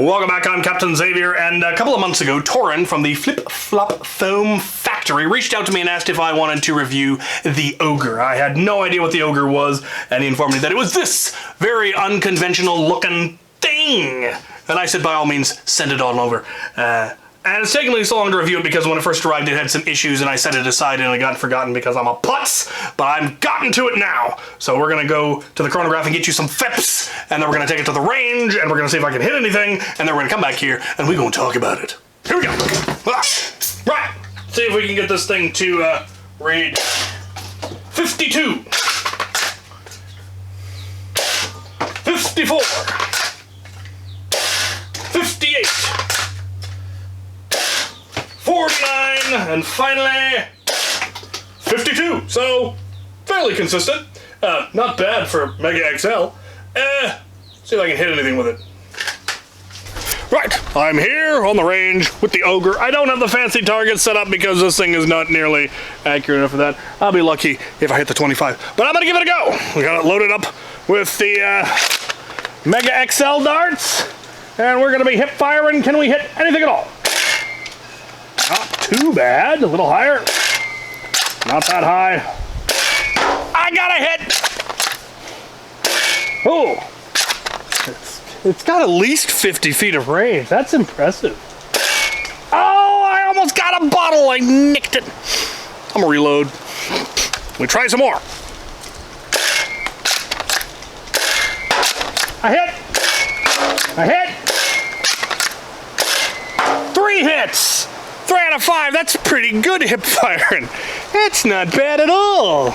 Welcome back, I'm Captain Xavier, and a couple of months ago, Torin from the Flip Flop Foam Factory reached out to me and asked if I wanted to review the Ogre. I had no idea what the Ogre was, and he informed me that it was this very unconventional looking thing. And I said, by all means, send it on over. And it's taken me so long to review it because when it first arrived it had some issues and I set it aside and it got forgotten because I'm a putz, but I've gotten to it now. So we're going to go to the Chronograph and get you some FIPs, and then we're going to take it to the range, and we're going to see if I can hit anything, and then we're going to come back here and we're going to talk about it. Here we go. Right, see if we can get this thing to range 52, 54, 58, 49, and finally 52. So fairly consistent. Not bad for Mega XL. See if I can hit anything with it. Right, I'm here on the range with the Ogre. I don't have the fancy target set up because this thing is not nearly accurate enough for that. I'll be lucky if I hit the 25, but I'm gonna give it a go. We got it loaded up with the Mega XL darts, and we're gonna be hip firing. Can we hit anything at all? Not too bad, a little higher. Not that high. I got a hit! Oh, it's got at least 50 feet of range. That's impressive. Oh, I almost got a bottle. I nicked it. I'm gonna reload. We try some more. I hit. 3 hits. 3 out of 5, that's pretty good hip firing. That's not bad at all.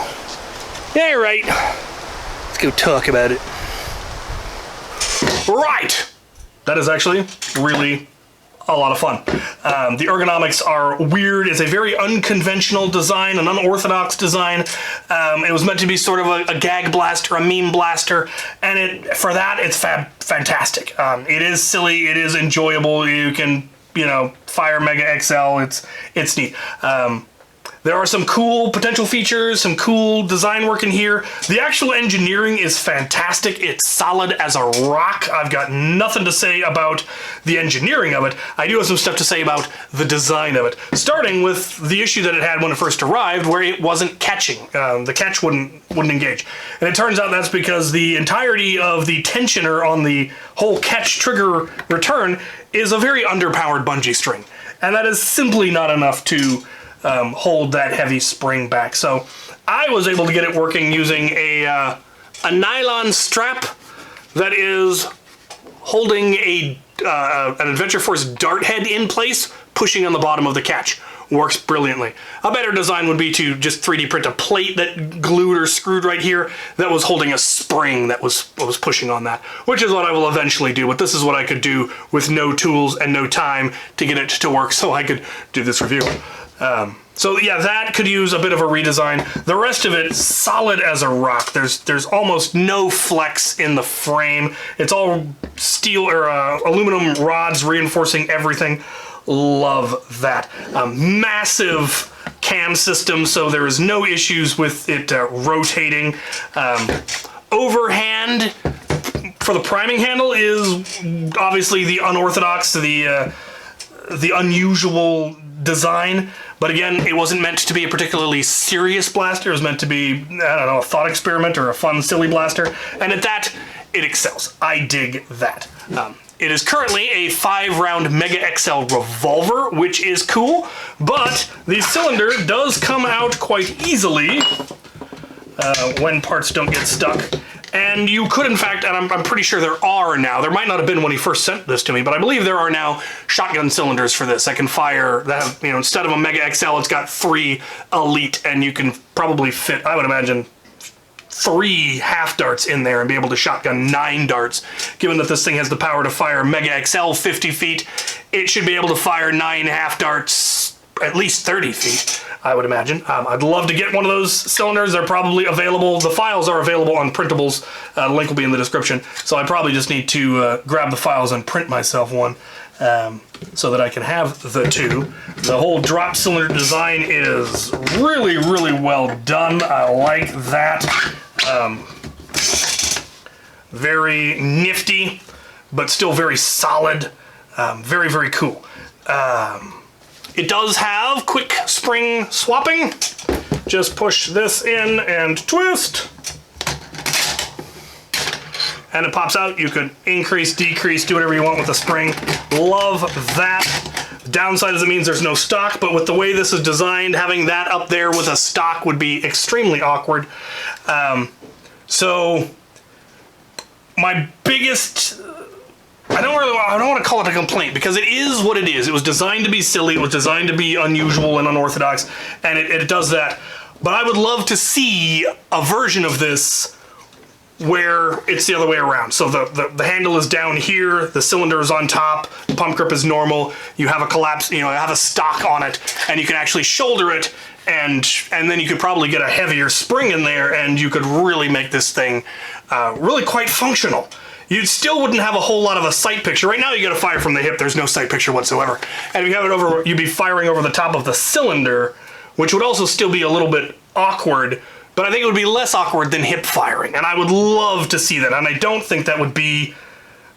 Yeah, right. Let's go talk about it. Right. That is actually really a lot of fun. The ergonomics are weird. It's a very unconventional design, an unorthodox design. It was meant to be sort of a gag blaster, a meme blaster, and for that, it's fantastic. It is silly, it is enjoyable. You can, fire Mega XL. It's neat. There are some cool potential features, some cool design work in here. The actual engineering is fantastic. It's solid as a rock. I've got nothing to say about the engineering of it. I do have some stuff to say about the design of it. Starting with the issue that it had when it first arrived, where it wasn't catching. The catch wouldn't engage. And it turns out that's because the entirety of the tensioner on the whole catch trigger return is a very underpowered bungee string. And that is simply not enough to hold that heavy spring back. So I was able to get it working using a nylon strap that is holding an Adventure Force dart head in place, pushing on the bottom of the catch. Works brilliantly. A better design would be to just 3D print a plate that glued or screwed right here that was holding a spring that was pushing on that, which is what I will eventually do. But this is what I could do with no tools and no time to get it to work so I could do this review. So yeah, that could use a bit of a redesign. The rest of it, solid as a rock. There's almost no flex in the frame. It's all steel or aluminum rods reinforcing everything. Love that. Massive cam system, so there is no issues with it rotating. Overhand for the priming handle is obviously the unorthodox, the unusual design. But again, it wasn't meant to be a particularly serious blaster. It was meant to be, I don't know, a thought experiment or a fun, silly blaster. And at that, it excels. I dig that. It is currently a 5-round Mega XL revolver, which is cool, but the cylinder does come out quite easily when parts don't get stuck. And you could, in fact, and I'm pretty sure there are now, there might not have been when he first sent this to me, but I believe there are now shotgun cylinders for this. I can fire, that instead of a Mega XL, it's got 3 Elite, and you can probably fit, I would imagine, 3 half darts in there and be able to shotgun 9 darts. Given that this thing has the power to fire Mega XL 50 feet, it should be able to fire 9 half darts at least 30 feet, I would imagine. I'd love to get one of those cylinders. They're probably available. The files are available on printables. The link will be in the description. So I probably just need to grab the files and print myself one so that I can have the 2. The whole drop cylinder design is really, really well done. I like that. Very nifty, but still very solid. Very, very cool. It does have quick spring swapping. Just push this in and twist. And it pops out. You could increase, decrease, do whatever you want with the spring. Love that. The downside is it means there's no stock, but with the way this is designed, having that up there with a stock would be extremely awkward. So my biggest, I don't want to call it a complaint, because it is what it is. It was designed to be silly. It was designed to be unusual and unorthodox, and it does that. But I would love to see a version of this where it's the other way around. So the handle is down here, the cylinder is on top, the pump grip is normal, you have a collapse, you have a stock on it, and you can actually shoulder it, and then you could probably get a heavier spring in there, and you could really make this thing really quite functional. You still wouldn't have a whole lot of a sight picture. Right now you gotta fire from the hip, there's no sight picture whatsoever. And if you have it over, you'd be firing over the top of the cylinder, which would also still be a little bit awkward, but I think it would be less awkward than hip firing, and I would love to see that, and I don't think that would be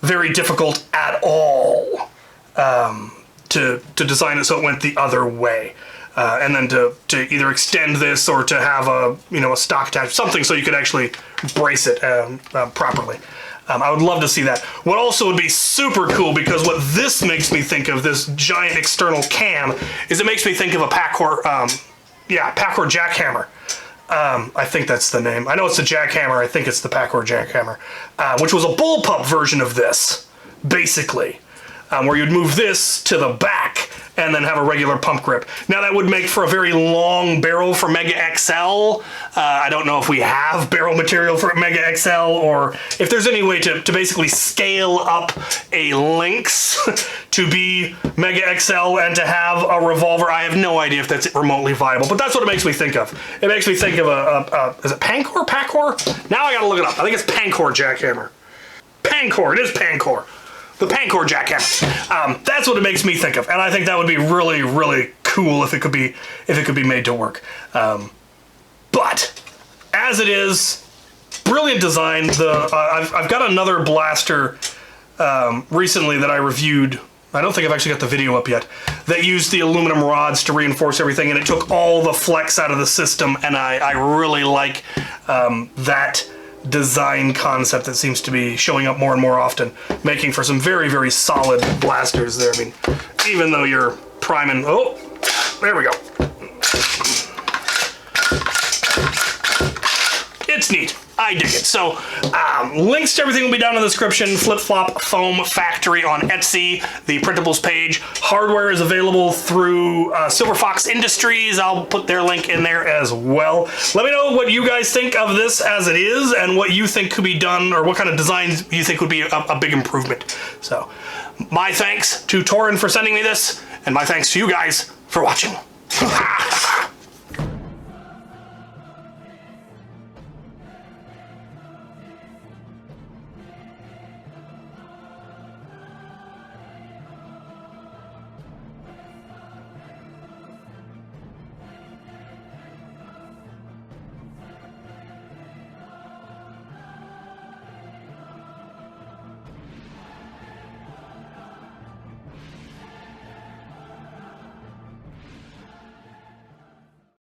very difficult at all to design it so it went the other way. And then to either extend this or to have a stock attached, something so you could actually brace it properly. I would love to see that. What also would be super cool, because what this makes me think of, this giant external cam, is it makes me think of a Pacor jackhammer. I think that's the name. I know it's the jackhammer. I think it's the Pacor jackhammer, which was a bullpup version of this, basically, where you'd move this to the back and then have a regular pump grip. Now that would make for a very long barrel for Mega XL. I don't know if we have barrel material for Mega XL, or if there's any way to basically scale up a Lynx to be Mega XL and to have a revolver. I have no idea if that's remotely viable, but that's what it makes me think of. It makes me think of is it Pancor? Pacor? Now I gotta look it up. I think it's Pancor jackhammer. Pancor, it is Pancor. The Pancor jackhammer. That's what it makes me think of, and I think that would be really, really cool if it could be made to work. But as it is, brilliant design. I've got another blaster recently that I reviewed. I don't think I've actually got the video up yet. That used the aluminum rods to reinforce everything, and it took all the flex out of the system. And I really like that design concept that seems to be showing up more and more often, making for some very, very solid blasters there. I mean, even though you're priming, oh, there we go. It's neat. I dig it. So, links to everything will be down in the description. Flip Flop Foam Factory on Etsy, the printables page. Hardware is available through Silver Fox Industries. I'll put their link in there as well. Let me know what you guys think of this as it is, and what you think could be done, or what kind of designs you think would be a big improvement. So, my thanks to Torin for sending me this, and my thanks to you guys for watching.